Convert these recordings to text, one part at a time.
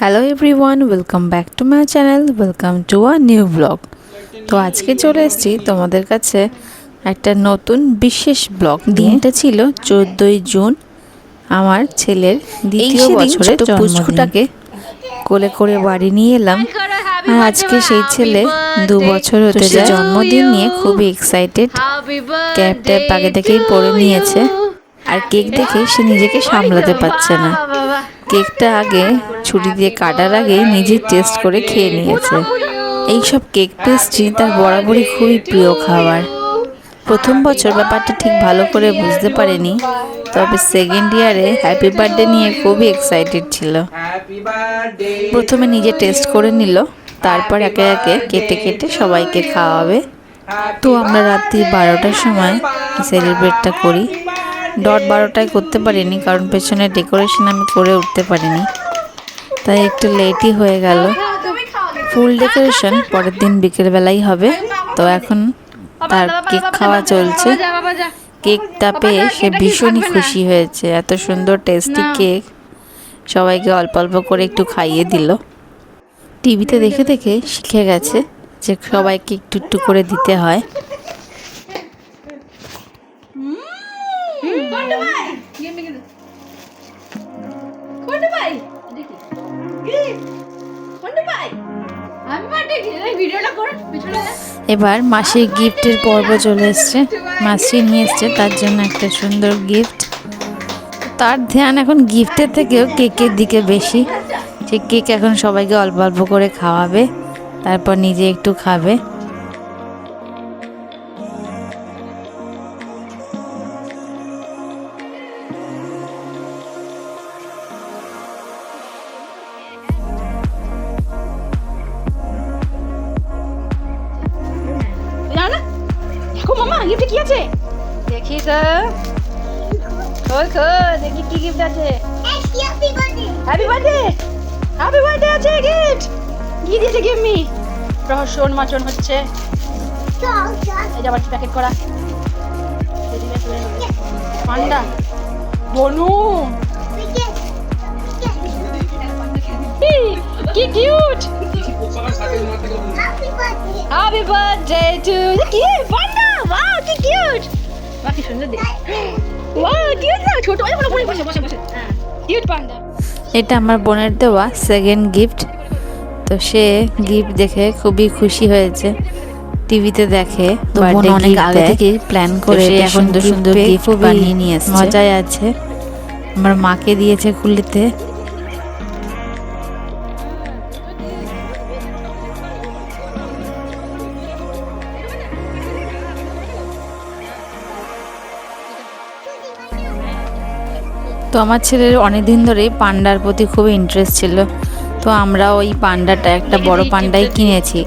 Hello everyone, welcome back to my channel, welcome to a new blog. তো আজকে চলে এসেছি তোমাদের কাছে একটা নতুন বিশেষ ব্লগ। দিনটা ছিল 14ই জুন, আমার ছেলের দ্বিতীয় বছরের পুচকুটাকে কোলে করে বাড়ি নিয়ে এলাম। আর আজকে সেই ছেলে 2 বছর হতে যায়। জন্মদিন নিয়ে খুবই এক্সাইটেড, ক্যাপ ট্যাপ আগে থেকেই পরে নিয়েছে। আর কেক দেখে সে নিজেকে সামলাতে পারছে না। কেকটা আগে ছুরি দিয়ে কাটার আগে নিজে টেস্ট করে খেয়ে নিয়েছে। এইসব কেক পেস্ট্রি তার বরাবরই খুবই প্রিয় খাবার। প্রথম বছর ব্যাপারটা ঠিক ভালো করে বুঝতে পারেনি, তবে সেকেন্ড ইয়ারে হ্যাপি বার্থডে নিয়ে খুবই এক্সাইটেড ছিল। প্রথমে নিজে টেস্ট করে নিল, তারপর একে একে কেটে কেটে সবাইকে খাওয়াবে। তো আমরা রাত্রি 12টার সময় সেলিব্রেটটা করি। ডট 12টায় করতে পারিনি, কারণ পেছনে ডেকোরেশন আমি করে উঠতে পারিনি, তাই একটু লেটই হয়ে গেল। ফুল ডেকোরেশন পরের দিন বিকেলবেলাই হবে। তো এখন তার কেক খাওয়া চলছে। কেকটা পেয়ে সে ভীষণই খুশি হয়েছে। এত সুন্দর টেস্টি কেক সবাইকে অল্প অল্প করে একটু খাইয়ে দিল। টিভিতে দেখে দেখে শিখে গেছে যে সবাইকে একটু একটু করে দিতে হয়। এবার মাসির গিফটের পর্ব চলে এসছে। মাসি নিয়ে এসছে তার জন্য একটা সুন্দর গিফট। তার ধ্যান এখন গিফটের থেকেও কেকের দিকে বেশি। সে কেক এখন সবাইকে অল্প অল্প করে খাওয়াবে, তারপর নিজে একটু খাবে। মামা গিফট কি আছে দেখি তো, খোল খোল দেখি কি গিফট আছে। Happy birthday happy birthday happy birthday আছে গিফট। কি দিয়েছে গিভ মি? রহস্য উন্মোচন হচ্ছে। এই আবার প্যাকেট করা পান্ডা বনু, কি কিউট। হ্যাপি বার্থডে টু কি পান্ডা, ওয়াও কি কিউট, বাকি সুন্দর দেখ, ওয়াও কিউট না, ছোট ওই বড় বসে বসে বসে, হ্যাঁ কিউট পান্ডা। এটা আমার বোনের দেওয়া সেকেন্ড গিফট। তো সে গিফট দেখে খুবই খুশি হয়েছে। টিভিতে দেখে তো বোন অনেক আগে থেকে প্ল্যান করে সুন্দর সুন্দর গিফট বানিয়ে নিয়ে এসেছে। মজাই আছে। আমার মাকে দিয়েছে খুলতে। তো আমার ছেলের অনেক দিন ধরেই পান্ডার প্রতি খুবই ইন্টারেস্ট ছিল। তো আমরা ওই পান্ডাটা একটা বড় পান্ডাই কিনেছি।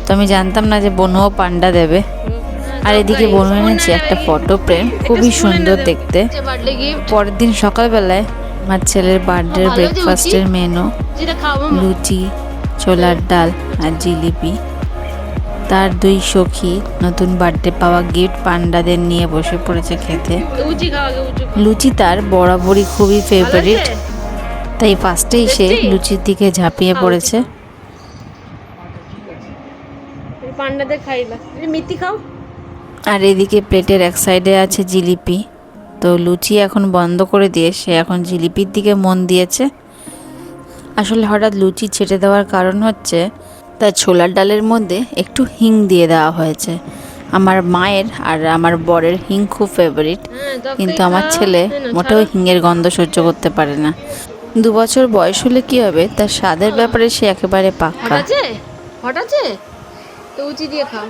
তো আমি জানতাম না যে বনুও পান্ডা দেবে। আর এদিকে বনু এনেছে একটা ফটো ফ্রেম, খুবই সুন্দর দেখতে। পরের দিন সকালবেলায় আমার ছেলের বার্থডে ব্রেকফাস্টের মেনু লুচি, ছোলার ডাল আর জিলিপি। তার 2 সখী নতুন বার্থডে পাওয়া গিফট পান্ডাদের নিয়ে বসে পড়েছে খেতে। লুচি তার বরাবরই খুবই ফেভারিট, তাই ফার্স্টেই সে লুচির দিকে ঝাঁপিয়ে পড়েছে। আর এদিকে প্লেটের এক সাইডে আছে জিলিপি। তো লুচি এখন বন্ধ করে দিয়ে সে এখন জিলিপির দিকে মন দিয়েছে। আসলে হঠাৎ লুচি ছেটে দেওয়ার কারণ হচ্ছে তার ছোলার ডালের মধ্যে একটু হিং দিয়ে দেওয়া হয়েছে। আমার মায়ের আর আমার বরের হিং খুব ফেভারিট, কিন্তু আমার ছেলে মোটেও হিঙের গন্ধ সহ্য করতে পারে না। 2 বছর বয়স হলে কি হবে, তার স্বাদের ব্যাপারে সে একেবারে পাক্কা। হট আছে তো উচি দিয়ে খাও।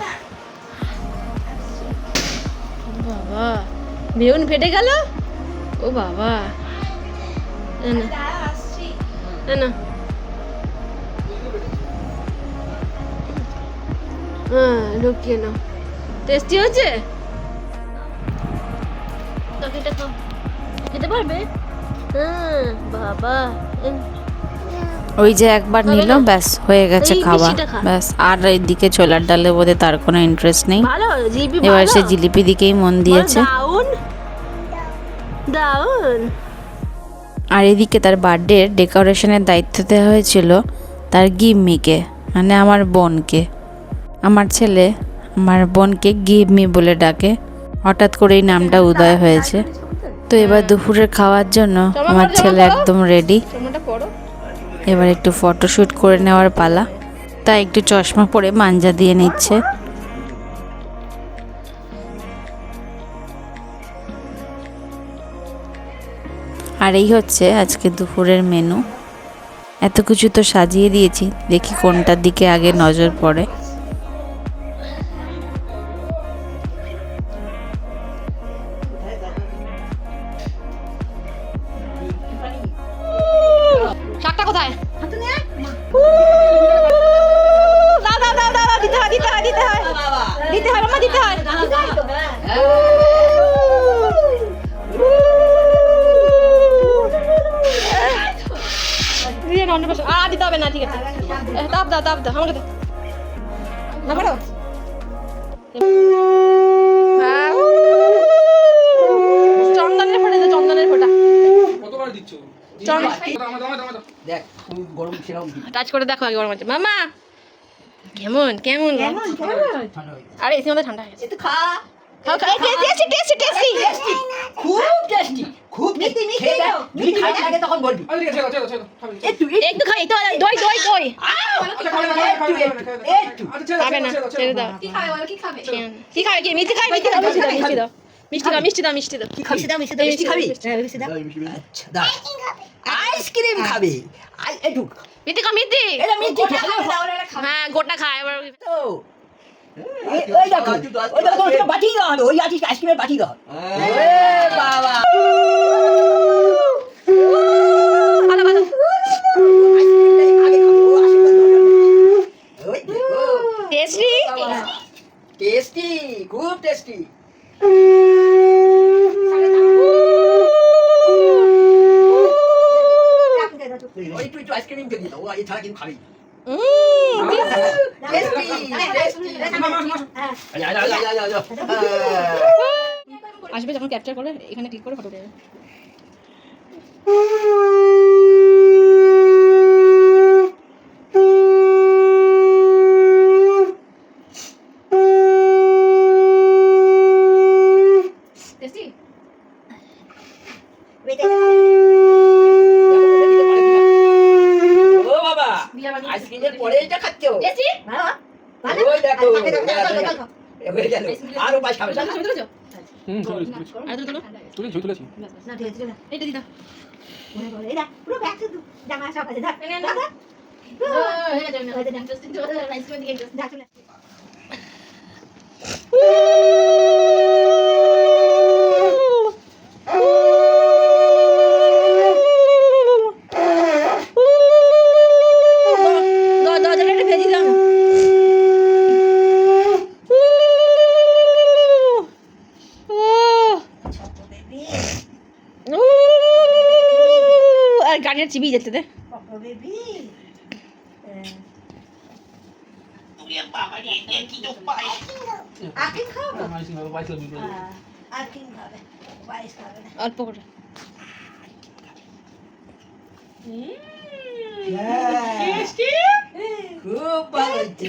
বাবা বেগুন ফেটে গেল, ও বাবা না না হ্যাঁ ঢুকিয়ে নাও। টেস্টি হচ্ছে, খেতে খাও, খেতে পারবে। হ্যাঁ বাবা ওই যে একবার নিল, ব্যাস হয়ে গেছে খাওয়া, ব্যাস। আর এদিকে ছোলার ডালে বোধে তার কোনো ইন্টারেস্ট নেই। এবার সে জিলিপি দিকেই মন দিয়েছে। দাউন দাউন আর এদিকে তার বার্থডের ডেকোরেশনের দায়িত্ব দেওয়া হয়েছিল তার গিম্মিকে, মানে আমার বোনকে। আমার ছেলে আমার বোনকে গিম্মি বলে ডাকে, হঠাৎ করেই নামটা উদয় হয়েছে। তো এবার দুপুরের খাওয়ার জন্য আমার ছেলে একদম রেডি। এবার একটু ফটোশ্যুট করে নেওয়ার পালা, তাই একটু চশমা পরে মাঞ্জা দিয়ে নিচ্ছে। আর এই হচ্ছে আজকে দুপুরের মেনু। এত কিছু তো সাজিয়ে দিয়েছি, দেখি কোনটার দিকে আগে নজর পড়ে। শাকটা কোথায়? দাও দাও দাও দাও, দিতে হয় দিতে হয় দিতে হয় দিতে হয় মামা, দিতে হয়। দিতে হবে না, ঠিক আছে। তাপ দাও তাপ দাও, আমাকে দাও না, পারো। চন্দনের ফোঁটা দাও, চন্দনের ফোঁটা। কতবার দিচ্ছ? দেখ খুব গরম সেরকম টাচ করে দেখো আগে গরম আছে। মামা কেমন কেমন আরে এসে মধ্যে ঠান্ডা হয়ে গেছে। একটু খা। খাও খাও, টেস্টি টেস্টি টেস্টি। খুব টেস্টি, খুব মিষ্টি মিষ্টি। তুই খাইতে লাগে তখন বলবি। একটু একটু খাই, একটু দই দই দই। একটু খাবে না, ছেড়ে দাও। কি খাবে বলো, কি খাবে? কি খাবে? কি মিষ্টি খাবে? মিষ্টি দাও, মিষ্টি দাও, মিষ্টি দাও, মিষ্টি দাও, মিষ্টি দাও, মিষ্টি দাও। কি খাবি? মিষ্টি দাও, মিষ্টি খাবি? মিষ্টি দাও। আচ্ছা দাও। আইসক্রিম খাবে। একটু মিষ্টি খাও, মিষ্টি। এটা মিষ্টি খেলে হ্যাঁ গোটা খায় আবার। তো ওই দেখো, ওই দেখো ওটা বাটি দাও, ওই আইসক্রিমের বাটি দাও। এ বাবা ভালো ভালো। টেস্টি টেস্টি, খুব টেস্টি। ওই একটু আইসক্রিম কে দিও, ও এছাড়া কিন্তু খাবি। Tasty tasty. আসবে যখন ক্যাপচার করে এখানে ক্লিক করে ফটো দেবে। টেস্টি। ও বাবা আইসক্রিমের পরে এটা খাচ্ছ? টেস্টি? ভালো। ওই দেখো হয়ে গেল। আরো পাঁচ খাবে। ছবি তুলেছো? আর তুলো তুলেছি। না, ঠিক আছে। এইটা দিদা। আর গানের চিবি যেতে দে। অল্প করে। খুব ভালো হচ্ছে।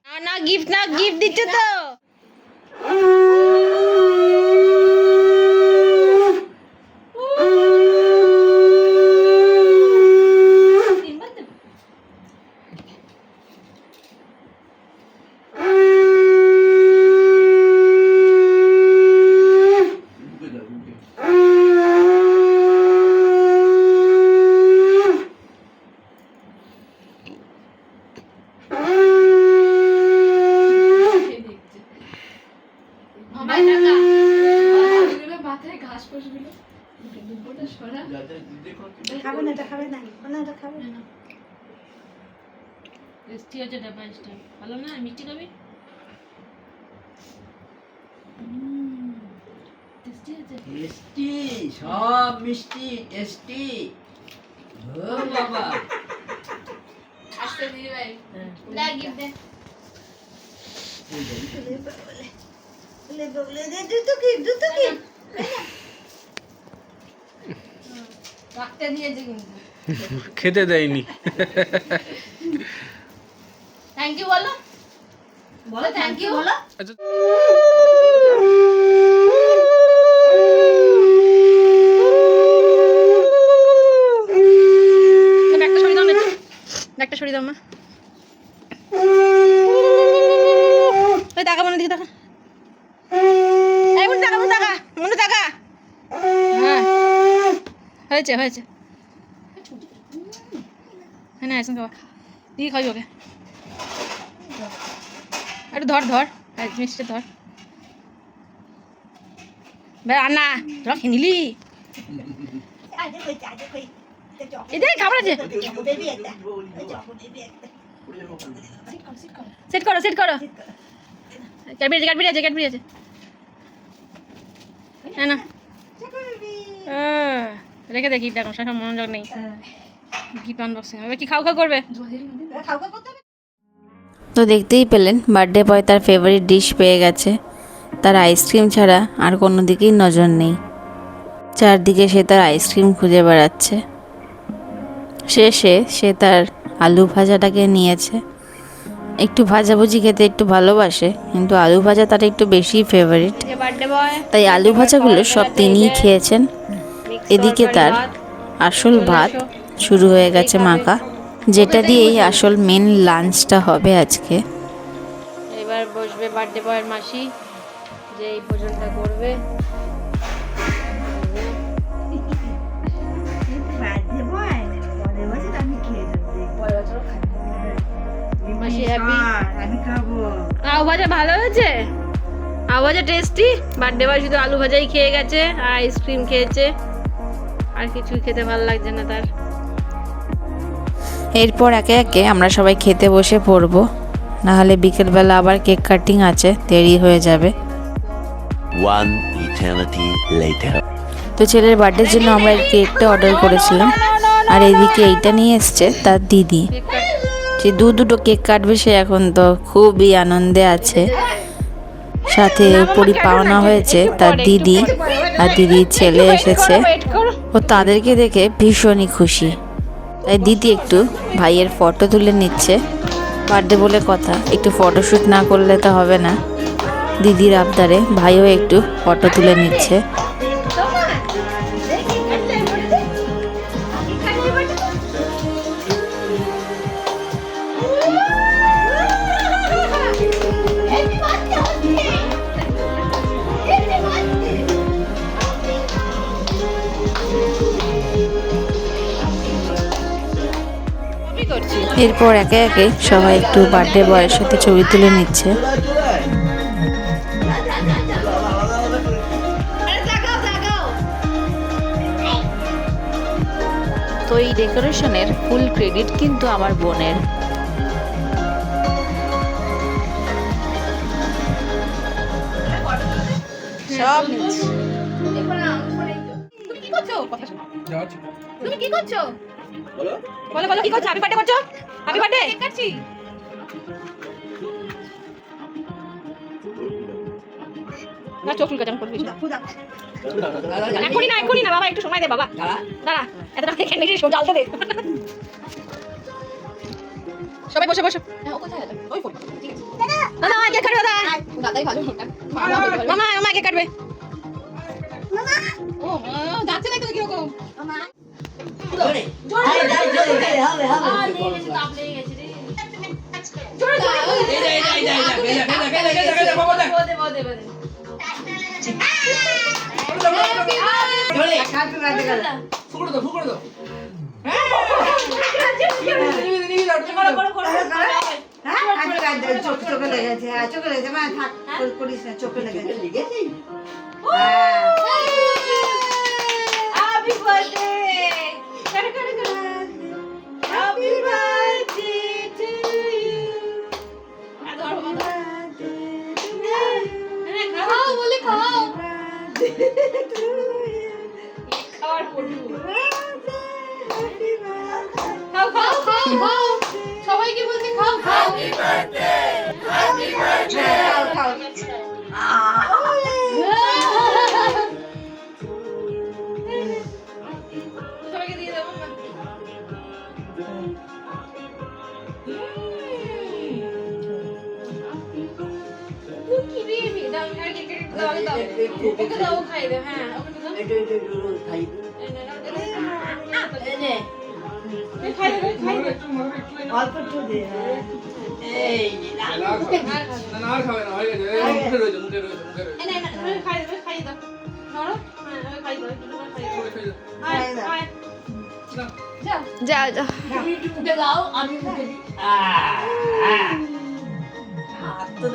না না, গিফট না, গিফট দিচ্ছে তো। খাবে না, এটা খাবে না, না এটা খাবে না। টেস্টি হচ্ছে ডাবাইসটা। ভালো না? মিষ্টি খাবি? টেস্টি আছে। টেস্টি, সব মিষ্টি টেস্টি। ও বাবা আস্তে দিয়ে ভাই। না গিফট দে। বলে দে, দুটো কি? রাখতে দিয়েছে কিন্তু। খেতে দেয়নি। থ্যাংক ইউ বলো, বলো থ্যাংক ইউ বলো। আচ্ছা ব্যাগটা সরিয়ে দাও না, ব্যাগটা সরিয়ে দাও মা। ওই টাকা মনে দিকে টাকা, এই মনে টাকা, মনে টাকা, মনে টাকা। হ্যাঁ হয়েছে হয়েছে, হ্যাঁ না এসে খাওয়া দিয়ে খাই ওকে। একটু ধর ধর, মিষ্টি ধর। বে আন্না ধর খেয়ে নিলি, এদের খাবার আছে। সেট করো সেট করো, ক্যাডবেরি ক্যাডবেরি আছে, ক্যাডবেরি আছে। হ্যাঁ না রেখে দেখি, দেখো সব মনোযোগ নেই। গিফট আনবক্সিং হবে কি, খাও খাও করবে। তো দেখতেই পেলেন বার্থডে বয় তার ফেভারিট ডিশ পেয়ে গেছে। তার আইসক্রিম ছাড়া আর কোনো দিকেই নজর নেই, চারদিকে সে তার আইসক্রিম খুঁজে বেড়াচ্ছে। শেষে সে তার আলু ভাজাটাকে নিয়েছে। একটু ভাজাভুজি খেতে একটু ভালোবাসে, কিন্তু আলু ভাজা তার একটু বেশি ফেভারিট, বার্থডে বয় তাই আলু ভাজাগুলো সব তিনিই খেয়েছেন। এদিকে তার আসল ভাত শুরু হয়ে গেছে মাখা, যেটা দিয়েই আসল মেন লাঞ্চটা হবে আজকে। এবার বসবে বার্থডে বয়ের মাসি, যে এই ভোজনটা করবে। মাসি হ্যাপি। আলু ভাজা ভালো হয়েছে, আলু ভাজা টেস্টি। বার্থডে বয় শুধু আলু ভাজাই খেয়ে গেছে আর আইসক্রিম খেয়েছে, আর কিছুই খেতে ভালো লাগছে না তার। এরপর একে একে আমরা সবাই খেতে বসে পড়বো, নাহলে বিকেলবেলা আবার কেক কাটিং আছে, দেরি হয়ে যাবে। One eternity later. তো ছেলের বার্থডের জন্য আমরা এই কেকটা অর্ডার করেছিলাম, আর এদিকে এইটা নিয়ে এসছে তার দিদি। যে দুটো কেক কাটবে সে এখন তো খুবই আনন্দে আছে। সাথে উপরই পাওনা হয়েছে তার দিদি আর দিদির ছেলে এসেছে, ও তাদেরকে দেখে ভীষণই খুশি। তাই দিদি একটু ভাইয়ের ফটো তুলে নিচ্ছে, বার্থডে বলে কথা, একটু ফটোশ্যুট না করলে তো হবে না। দিদির আবদারে ভাইও একটু ফটো তুলে নিচ্ছে। এরপর একে একে সবাই একটু বার্থডে বয়ের সাথে ছবি তুলে নিচ্ছে। তো এই ডেকোরেশনের ফুল ক্রেডিট কিন্তু আমার বোনের। সব তুমি কি করছো, তুমি কি করছো, বলো বলো কি করছো। হ্যাপি বার্থডে করছো, হ্যাপি বার্থডে কেক কাটছি। না চোখ চুলকা জাম করবি এখনই না বাবা, একটু সময় দে বাবা, দাঁড়া এতটা কেক নিয়ে সব জ্বালতে দে। সবাই বসে বসে, ও কোথায় গেল, ওই ফোন, ঠিক আছে দাদা কেক কাটবে, দাদা দাদাই ভালো, মামা মামা কেক কাটবে। মামা ও যাচ্ছে না তো কি রকম, মামা জোরে জোরে হবে আর নিয়ে গেছে, তাপ লেগে গেছে রে, জোরে জোরে এই বদে বদে জোরে হ্যাপি বার্থডে করো, ফুকড়ো দাও ফুকড়ো দাও। হ্যাঁ হ্যাপি বার্থডে, চোখে লেগেছে, চোখে লেগেছে, মা থাক করিস না, চোখে লেগেছে। হ্যাপি বার্থডে, করে করে করে, হ্যাপি বার্থডে টু ইউ, আদর বাবা, খাও বলে খাও, খাওয়ার পড়ু, খাও খাও খাও খাও, সবাইকে বলতে খাও খাও, হ্যাপি বার্থডে খাও খাও, সবাইকে কি বেবি দাও আর কি দাও দাও ওকে দাও খাই দে হ্যাঁ ওকে দাও এটা খাই খাই দে অল্প একটু দে এই না আর খাবে না হয়ে গেছে মুখে রয়েছে এই না খাই দাও ধরো হ্যাঁ খাই দাও একটু খাই দাও আয় আয় যাও যাও তুমি একটু মুখে দাও আমি মুখে দিই হাত তো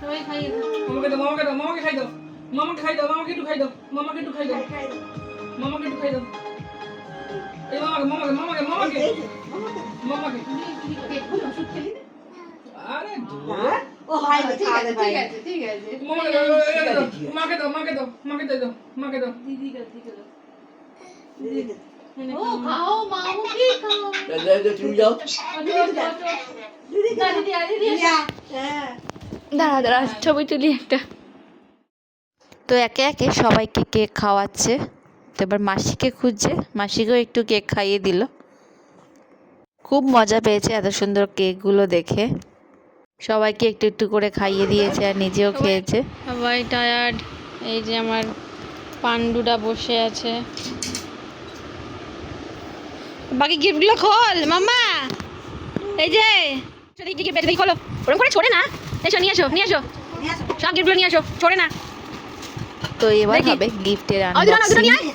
সবাই খাই দাও মামাকে খাই দাও মামাকে একটু খাই দাও এই মামাকে আরে ও হয় না ঠিক আছে ঠিক আছে মাকে দাও দিদি কা ও খাও মামু কি খাও তুমি যাও দিদি দাঁড়া ছবি তুলি একটা। তো একে একে সবাইকে কেক খাওয়াচ্ছে। তো এবার মাসিকে খুঁজছে, মাসিকেও একটু কেক খাইয়ে দিল। খুব মজা পেয়েছে এত সুন্দর কেকগুলো দেখে। সবাইকে একটু একটু করে খাইয়ে দিয়েছে আর নিজেও খেয়েছে। সবাই টায়ার্ড। এই যে আমার পান্ডুটা বসে আছে। বাকি গিফটগুলো খোল মাম্মা। এই যে যদি কি গিফট খোলো, ওরকম করে ছোড়ে না। এসো নিয়ে আসো সব গিফটগুলো নিয়ে আসো, ছোড়ে না। তো এবার দেখি। হবে গিফটের ওগুলো আনবক্সিং। নিয়ে আয়,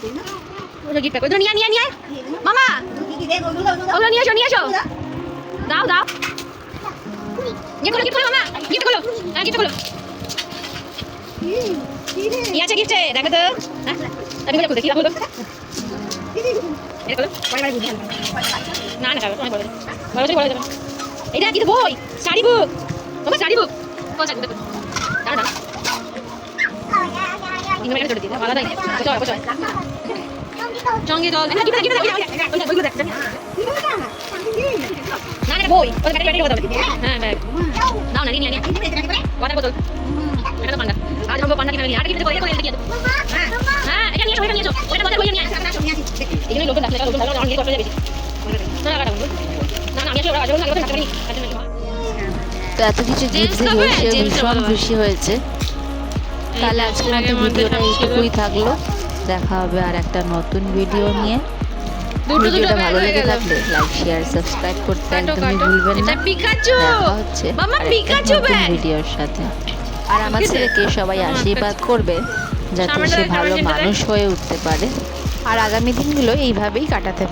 ওগুলো গিফট ওগুলো নিয়ে আয় মামা। ওগুলো নিয়ে আসো দাও গিফট খোলো মামা, গিফট খোলো হ্যাঁ গিফট খোলো। কি আছে গিফটে দেখো তো। হ্যাঁ আমি বলে দেখি বলো এটা বলো না বলে এটা কি বই শাড়ি বুক তোমার শাড়ি বুক কোন শাড়ি দেখো দাঁড়া ইনমে কেটে দিই ভালো নাই কোথায় সঙ্গে চল এটা কি বইগুলো দেখ না বই ওটা কেটে কেটে কথা বলি হ্যাঁ ব্যাগ নাও না নিয়ে ওয়াটার বোতল এটা তো পান্ডা আজ আমরা পান্ডা কিনে নিয়ে আর কি করে এটা কি হ্যাঁ এটা নিয়ে এসো ওটা কথা বলি নিয়ে এখানে লোক ডাকলে লোক ডাকলে অনেক কথা যাবে না আমি আসলে ওরা আজও না কথা বলি তো এত কিছু গিফট দিয়ে সে ভীষণ খুশি হয়েছে। তাহলে আজকের মতো ভিডিওটা এইটুকুই থাকলো। দেখা হবে আর একটা নতুন ভিডিও নিয়ে। ভিডিওটা ভালো লেগে থাকলে লাইক শেয়ার সাবস্ক্রাইব করতে একদমই ভুলবেন না। পিকাচু দেখা হচ্ছে মামা আরেকটা পিকাচু নতুন ব্যাগ ভিডিওর সাথে। আর আমার ছেলেকে সবাই আশীর্বাদ করবে যাতে সে ভালো মানুষ হয়ে উঠতে পারে। আর আগামী দিনগুলো এইভাবেই কাটাতে